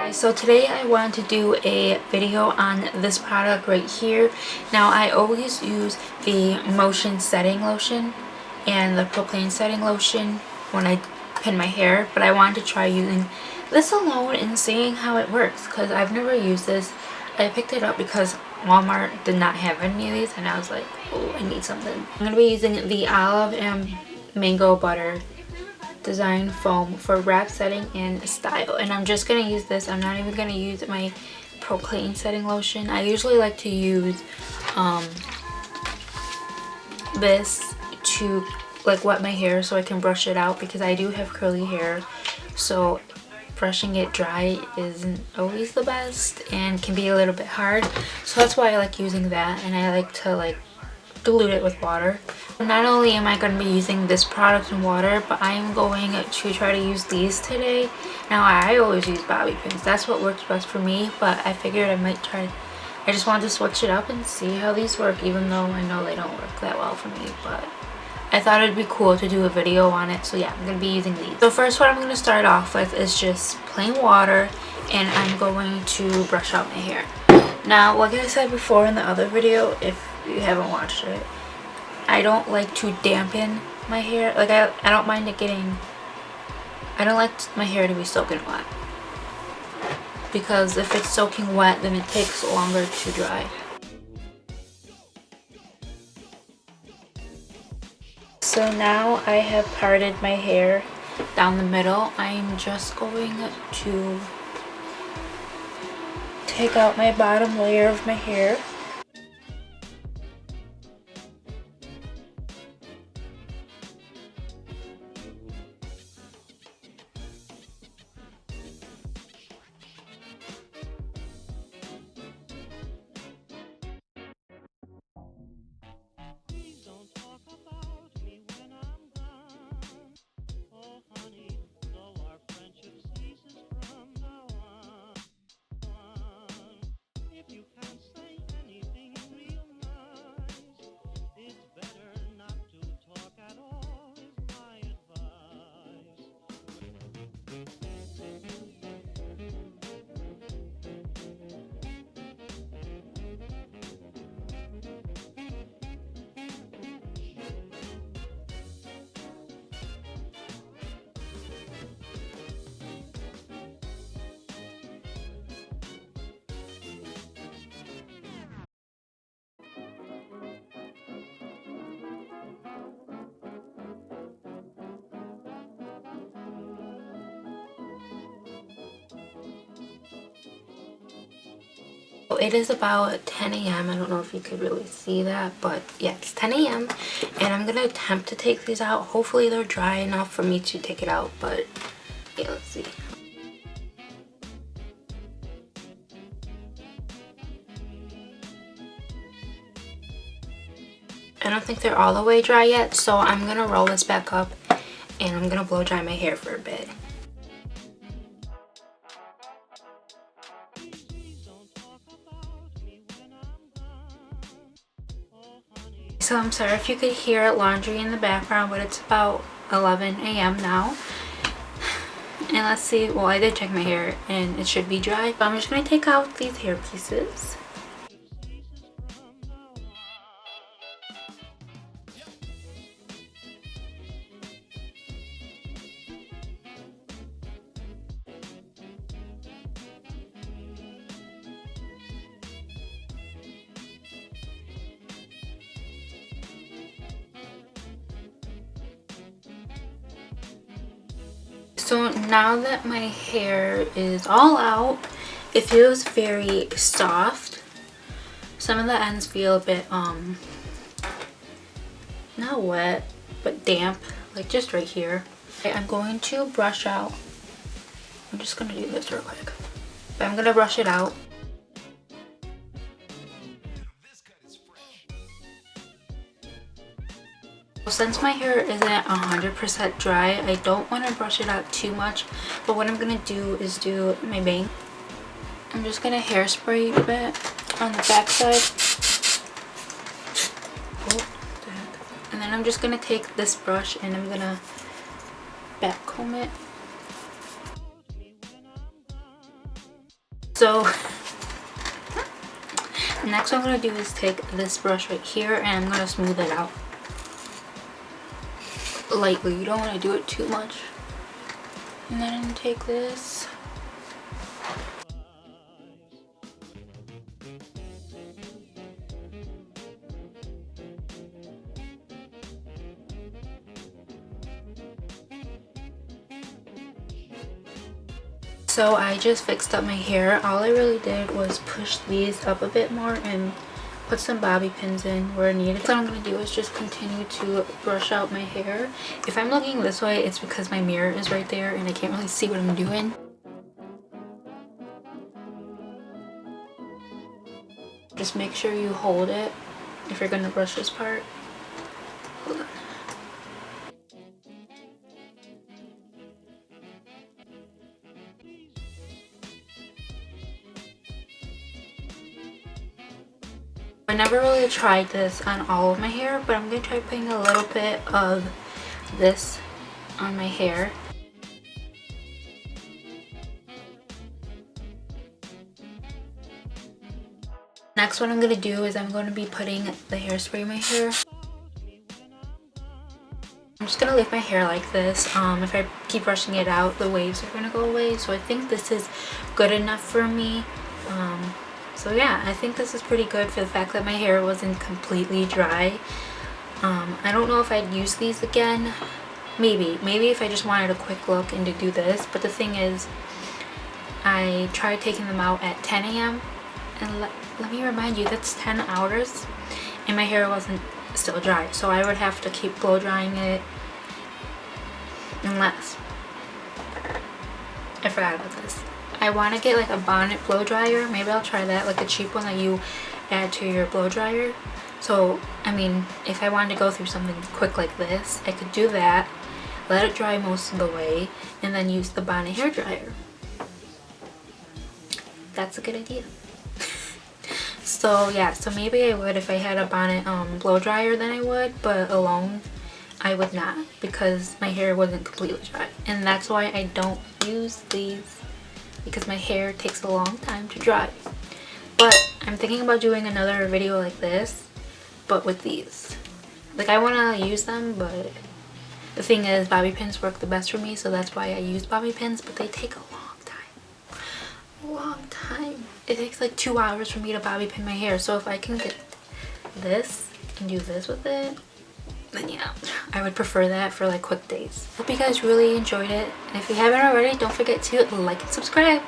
Guys, so today I want to do a video on this product right here. Now I always use the motion setting lotion and the propane setting lotion when I pin my hair, but I wanted to try using this alone and seeing how it works because I've never used this. I picked it up because Walmart did not have any of these and I was like, oh, I need something. I'm going to be using the olive and mango butter design foam for wrap setting and style, and I'm just gonna use this. I'm not even gonna use my proclean setting lotion. I usually like to use this to like wet my hair so I can brush it out because I do have curly hair, so brushing it dry isn't always the best and can be a little bit hard, so that's why I like using that, and I like to like dilute it with water. Not only am I going to be using this product in water, but I am going to try to use these today. Now I always use bobby pins, that's what works best for me, but I figured I might try. I just wanted to switch it up and see how these work, even though I know they don't work that well for me, but I thought it'd be cool to do a video on it. So yeah, I'm going to be using these. So first, what I'm going to start off with is just plain water, and I'm going to brush out my hair. Now, like I said before in the other video, if you haven't watched it, I don't like to dampen my hair. Like I don't mind it getting, I don't like my hair to be soaking wet, because if it's soaking wet then it takes longer to dry. So now I have parted my hair down the middle. I'm just going to take out my bottom layer of my hair. It is about 10 a.m. I don't know if you could really see that, but yeah, it's 10 a.m. and I'm gonna attempt to take these out. Hopefully they're dry enough for me to take it out, but yeah, let's see. I don't think they're all the way dry yet, so I'm gonna roll this back up and I'm gonna blow dry my hair for a bit. So I'm sorry if you could hear laundry in the background, but it's about 11 a.m. now. And let's see, well, I did check my hair and it should be dry. But I'm just going to take out these hair pieces. So now that my hair is all out, it feels very soft. Some of the ends feel a bit not wet, but damp, like just right here. Okay, I'm going to brush out. I'm just gonna do this real quick. But I'm gonna brush it out. Since my hair isn't 100% dry, I don't want to brush it out too much, but what I'm going to do is do my bang. I'm just going to hairspray a bit on the back side. And then I'm just going to take this brush and I'm going to back comb it. So next what I'm going to do is take this brush right here and I'm going to smooth it out lightly. You don't want to do it too much. And then take this. So I just fixed up my hair. All I really did was push these up a bit more and put some bobby pins in where needed. So what I'm going to do is just continue to brush out my hair. If I'm looking this way, it's because my mirror is right there and I can't really see what I'm doing. Just make sure you hold it if you're going to brush this part. Hold on. I never really tried this on all of my hair, but I'm going to try putting a little bit of this on my hair. Next, what I'm going to do is I'm going to be putting the hairspray in my hair. I'm just going to leave my hair like this. If I keep brushing it out, the waves are going to go away. So I think this is good enough for me. So yeah, I think this is pretty good for the fact that my hair wasn't completely dry. I don't know if I'd use these again. Maybe if I just wanted a quick look and to do this. But the thing is, I tried taking them out at 10 a.m. and let me remind you, that's 10 hours and my hair wasn't still dry. So I would have to keep blow drying it unless I forgot about this. I want to get like a bonnet blow dryer. Maybe I'll try that, like a cheap one that you add to your blow dryer. So I mean, if I wanted to go through something quick like this, I could do that, let it dry most of the way, and then use the bonnet hair dryer. That's a good idea. So yeah, so maybe I would, if I had a bonnet blow dryer, then I would, but alone I would not, because my hair wasn't completely dry. And that's why I don't use these, because my hair takes a long time to dry. But I'm thinking about doing another video like this, but with these. Like, I want to use them, but the thing is, bobby pins work the best for me, so that's why I use bobby pins, but they take a long time. A long time. It takes like 2 hours for me to bobby pin my hair. So if I can get this and do this with it, then yeah, I would prefer that for like quick days. Hope you guys really enjoyed it, and if you haven't already, don't forget to like and subscribe.